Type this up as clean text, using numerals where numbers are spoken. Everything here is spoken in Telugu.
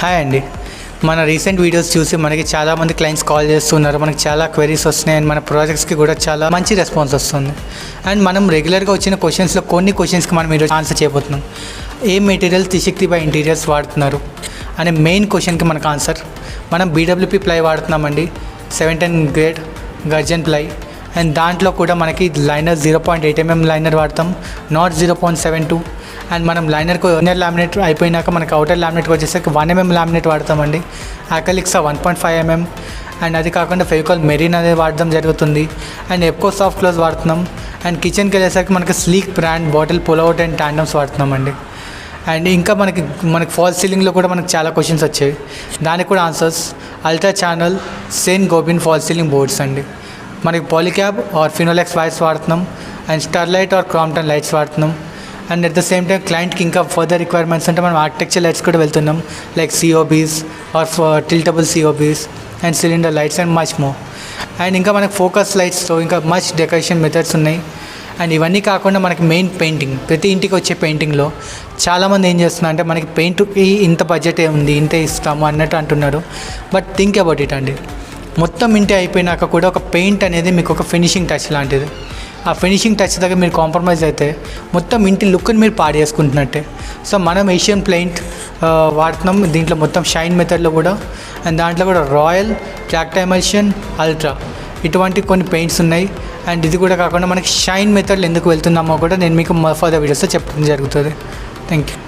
హాయ్ అండి. మన రీసెంట్ వీడియోస్ చూసి మనకి చాలామంది క్లయింట్స్ కాల్ చేస్తున్నారు. మనకి చాలా క్వెరీస్ వస్తున్నాయి అండ్ మన ప్రాజెక్ట్స్కి కూడా చాలా మంచి రెస్పాన్స్ వస్తుంది. అండ్ మనం రెగ్యులర్గా వచ్చిన క్వశ్చన్స్లో కొన్ని క్వశ్చన్స్కి మనం ఈరోజు ఆన్సర్ చేయబోతున్నాం. ఏ మెటీరియల్ త్రిశక్తి బై ఇంటీరియర్స్ వాడుతున్నారు అనే మెయిన్ క్వశ్చన్కి మనకు ఆన్సర్ మనం BWP ప్లై వాడుతున్నామండి. 710 గ్రేడ్ గర్జన్ ప్లై. అండ్ దాంట్లో కూడా మనకి లైనర్ 0.8 mm లైనర్ వాడతాం, నాట్ 0.72. అండ్ మనం లైనర్కు ఇన్నర్ లామినేట్ అయిపోయినాక మనకి అవుటర్ లామినేట్కి వచ్చేసరికి 1 mm లామినేట్ వాడతామండి. అకలిక్సా 1.5 mm. అండ్ అది కాకుండా ఫెవికాల్ మెరీన్ అనేది వాడడం జరుగుతుంది. అండ్ ఎప్కో సాఫ్ట్ క్లోజ్ వాడుతున్నాం. అండ్ కిచెన్కి వెళ్ళేసరికి మనకి sleek brand bottle pull out and tandems వాడుతున్నామండి. అండ్ ఇంకా మనకి ఫాల్ సీలింగ్లో కూడా మనకు చాలా క్వశ్చన్స్ వచ్చాయి. దానికి కూడా answers ultra channel Saint Gobain fall ceiling boards అండి. మనకి పాలిక్యాబ్ ఆర్ ఫినోలెక్స్ వైర్స్ వాడుతున్నాం. And Sterlite or Crompton lights వాడుతున్నాం. And at the same time క్లయింట్కి ఇంకా ఫర్దర్ రిక్వైర్మెంట్స్ అంటే మనం ఆర్కిటెక్చర్ లైట్స్ కూడా వెళ్తున్నాం, like COBs or tiltable COBs and cylinder lights and much more. And ఇంకా మనకి ఫోకస్ లైట్స్తో ఇంకా మచ్ డెకరేషన్ మెథడ్స్ ఉన్నాయి. అండ్ ఇవన్నీ కాకుండా మనకి మెయిన్ పెయింటింగ్, ప్రతి ఇంటికి వచ్చే పెయింటింగ్లో చాలామంది ఏం చేస్తున్నారు అంటే మనకి పెయింట్కి ఇంత బడ్జెటే ఉంది, ఇంతే ఇస్తాము అన్నట్టు అంటున్నారు. బట్ థింక్ అబౌట్ ఇట్ అండి, మొత్తం ఇంటి అయిపోయినాక కూడా ఒక పెయింట్ అనేది మీకు ఒక ఫినిషింగ్ టచ్ లాంటిది. ఆ ఫినిషింగ్ టచ్ దగ్గర మీరు కాంప్రమైజ్ అయితే మొత్తం ఇంటి లుక్ని మీరు పాడు చేసుకుంటున్నట్టే. సో మనం ఏషియన్ పెయింట్ వాడుతున్నాం దీంట్లో మొత్తం షైన్ మెథడ్లో కూడా. అండ్ దాంట్లో కూడా రాయల్, ట్రాక్ట్ ఎమల్షన్, అల్ట్రా ఇటువంటి కొన్ని పెయింట్స్ ఉన్నాయి. అండ్ ఇది కూడా కాకుండా మనకి షైన్ మెథడ్లు ఎందుకు వెళ్తున్నామో కూడా నేను మీకు ఫర్దర్ వీడియోస్లో చెప్పడం జరుగుతుంది. Thank you.